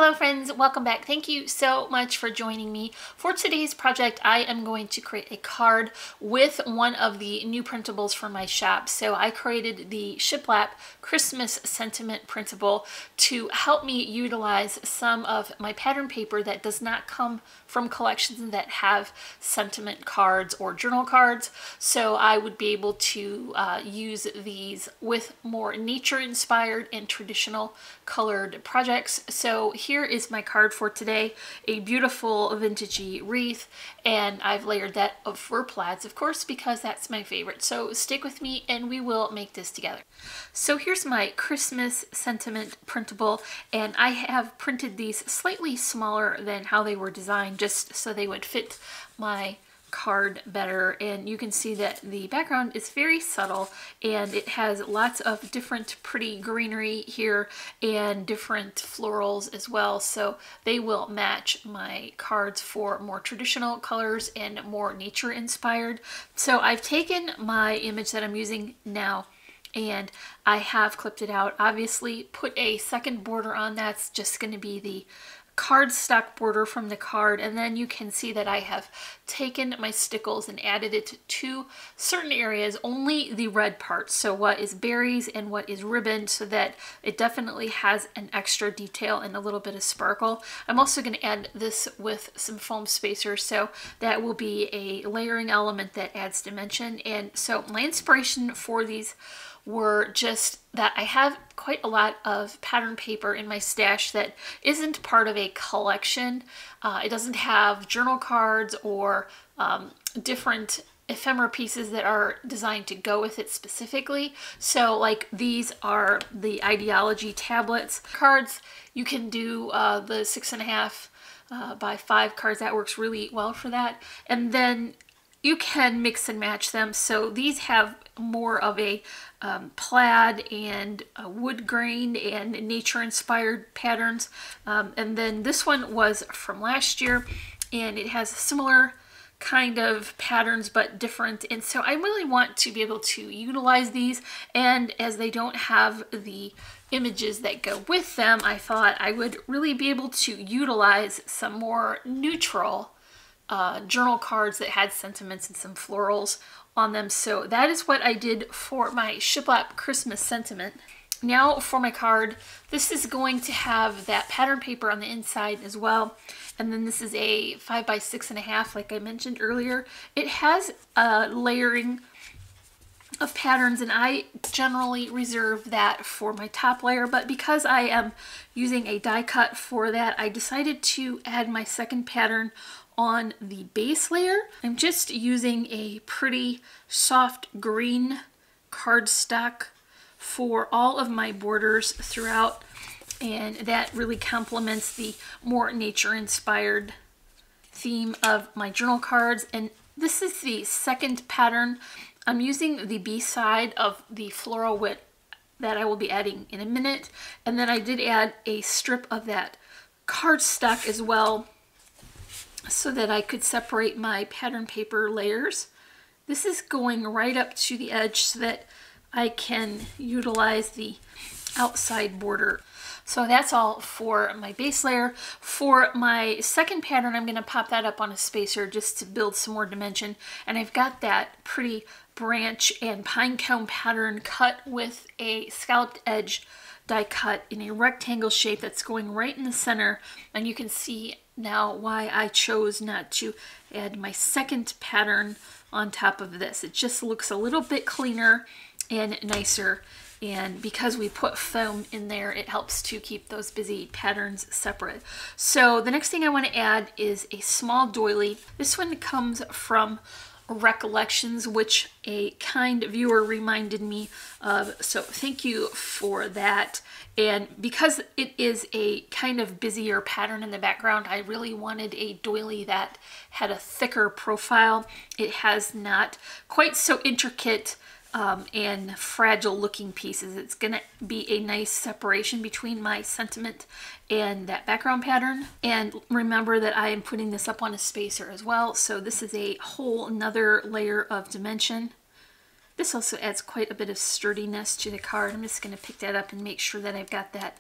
Hello friends, welcome back. Thank you so much for joining me. For today's project, I am going to create a card with one of the new printables from my shop. So I created the Shiplap Christmas Sentiment Printable to help me utilize some of my pattern paper that does not come from collections that have sentiment cards or journal cards. So I would be able to use these with more nature-inspired and traditional colored projects. So here is my card for today, a beautiful vintagey wreath, and I've layered that of fur plaids, of course, because that's my favorite. So stick with me and we will make this together. So here's my Christmas Sentiment Printable, and I have printed these slightly smaller than how they were designed, just so they would fit my card better. And you can see that the background is very subtle and it has lots of different pretty greenery here and different florals as well, so they will match my cards for more traditional colors and more nature inspired. So I've taken my image that I'm using now and I have clipped it out, obviously put a second border on. That's just going to be the cardstock border from the card, and then you can see that I have taken my stickles and added it to certain areas, only the red parts, so what is berries and what is ribbon, so that it definitely has an extra detail and a little bit of sparkle. I'm also going to add this with some foam spacers, so that will be a layering element that adds dimension. And so my inspiration for these were just that I have quite a lot of pattern paper in my stash that isn't part of a collection. It doesn't have journal cards or different ephemera pieces that are designed to go with it specifically. So like these are the ideology tablets cards. You can do the 6.5 by 5 cards. That works really well for that. And then you can mix and match them. So these have more of a plaid and wood grain and nature inspired patterns. And then this one was from last year and it has similar kind of patterns but different. And so I really want to be able to utilize these, and as they don't have the images that go with them, I thought I would really be able to utilize some more neutral journal cards that had sentiments and some florals on them. So that is what I did for my Shiplap Christmas Sentiment. Now for my card, this is going to have that pattern paper on the inside as well. And then this is a 5 by 6.5, like I mentioned earlier. It has a layering of patterns, and I generally reserve that for my top layer, but because I am using a die cut for that, I decided to add my second pattern on the base layer. I'm just using a pretty soft green cardstock for all of my borders throughout, and that really complements the more nature-inspired theme of my journal cards. And this is the second pattern. I'm using the B side of the floral wit that I will be adding in a minute, and then I did add a strip of that cardstock as well, so that I could separate my pattern paper layers. This is going right up to the edge so that I can utilize the outside border. So that's all for my base layer. For my second pattern, I'm going to pop that up on a spacer just to build some more dimension. And I've got that pretty branch and pine cone pattern cut with a scalloped edge die cut in a rectangle shape that's going right in the center. And you can see now why I chose not to add my second pattern on top of this. It just looks a little bit cleaner and nicer, and because we put foam in there, it helps to keep those busy patterns separate. So the next thing I want to add is a small doily. This one comes from Recollections, which a kind viewer reminded me of, so thank you for that. And because it is a kind of busier pattern in the background, I really wanted a doily that had a thicker profile. It has not quite so intricate and fragile looking pieces. It's gonna be a nice separation between my sentiment and that background pattern. And remember that I am putting this up on a spacer as well, so this is a whole another layer of dimension. This also adds quite a bit of sturdiness to the card. I'm just going to pick that up and make sure that I've got that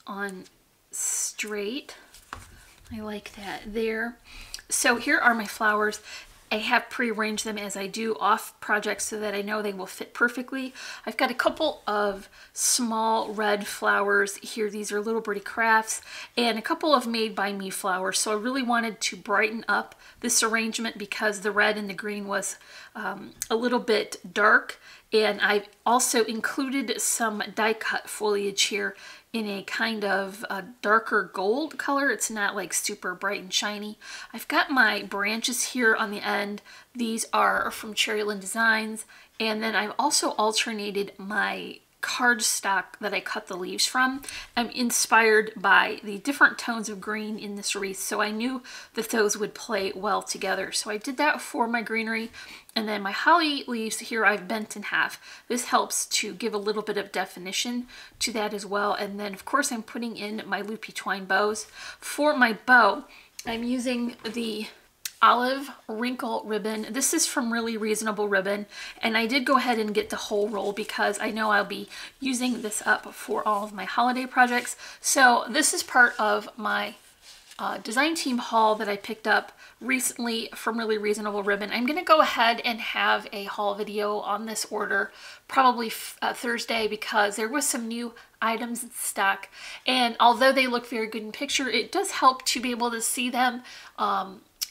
on straight. I like that there. So here are my flowers. I have prearranged them as I do off projects so that I know they will fit perfectly. I've got a couple of small red flowers here. These are Little Birdie Crafts, and a couple of Made by Me flowers. So I really wanted to brighten up this arrangement because the red and the green was a little bit dark. And I also included some die cut foliage here in a kind of a darker gold color. It's not like super bright and shiny. I've got my branches here on the end. These are from Cherryland Designs. And then I've also alternated my cardstock that I cut the leaves from. I'm inspired by the different tones of green in this wreath, so I knew that those would play well together. So I did that for my greenery. And then my holly leaves here I've bent in half. This helps to give a little bit of definition to that as well. And then of course I'm putting in my loopy twine bows. For my bow, I'm using the olive wrinkle ribbon. This is from Really Reasonable Ribbon, and I did go ahead and get the whole roll because I know I'll be using this up for all of my holiday projects. So this is part of my design team haul that I picked up recently from Really Reasonable Ribbon. I'm going to go ahead and have a haul video on this order probably Thursday because there was some new items in stock, and although they look very good in picture, it does help to be able to see them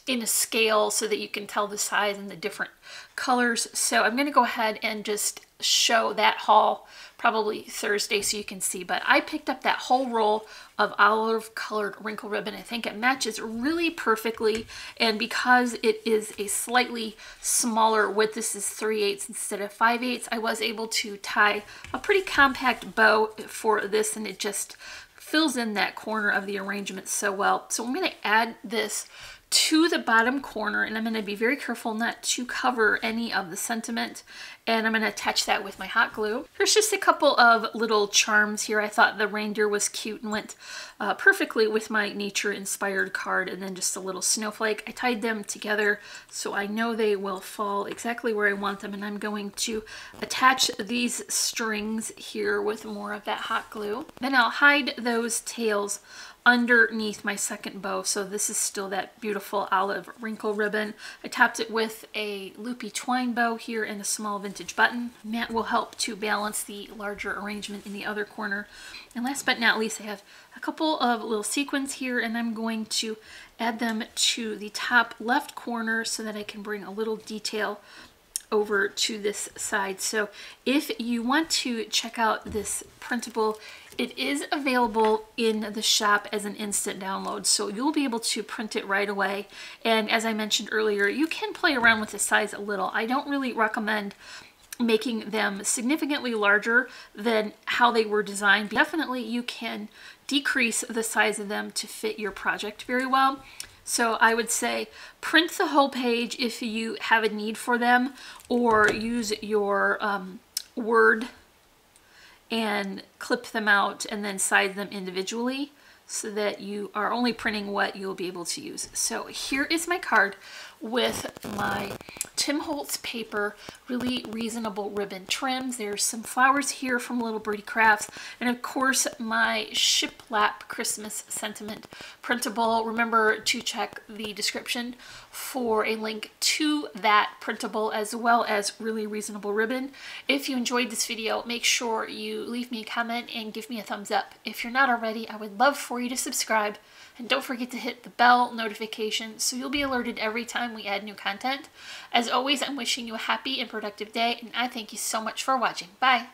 in a scale so that you can tell the size and the different colors. So I'm going to go ahead and just show that haul probably Thursday so you can see. But I picked up that whole roll of olive colored wrinkle ribbon. I think it matches really perfectly, and because it is a slightly smaller width, this is 3/8 instead of 5/8, I was able to tie a pretty compact bow for this, and it just fills in that corner of the arrangement so well. So I'm going to add this to the bottom corner, and I'm going to be very careful not to cover any of the sentiment, and I'm going to attach that with my hot glue. There's just a couple of little charms here. I thought the reindeer was cute and went perfectly with my nature inspired card, and then just a little snowflake. I tied them together so I know they will fall exactly where I want them, and I'm going to attach these strings here with more of that hot glue. Then I'll hide those tails underneath my second bow. So this is still that beautiful olive wrinkle ribbon. I topped it with a loopy twine bow here and a small vintage button. And that will help to balance the larger arrangement in the other corner. And last but not least, I have a couple of little sequins here, and I'm going to add them to the top left corner so that I can bring a little detail over to this side. So if you want to check out this printable, it is available in the shop as an instant download, so you'll be able to print it right away. And as I mentioned earlier, you can play around with the size a little. I don't really recommend making them significantly larger than how they were designed. Definitely you can decrease the size of them to fit your project very well. So I would say print the whole page if you have a need for them, or use your Word and clip them out and then size them individually so that you are only printing what you'll be able to use. So here is my card with my Tim Holtz paper, Really Reasonable ribbon trims. There's some flowers here from Little Birdie Crafts, and of course my Shiplap Christmas Sentiment printable. Remember to check the description for a link to that printable as well as Really Reasonable ribbon. If you enjoyed this video, make sure you leave me a comment and give me a thumbs up. If you're not already, I would love for you to subscribe, and don't forget to hit the bell notification so you'll be alerted every time we add new content. As always, I'm wishing you a happy and productive day, and I thank you so much for watching. Bye!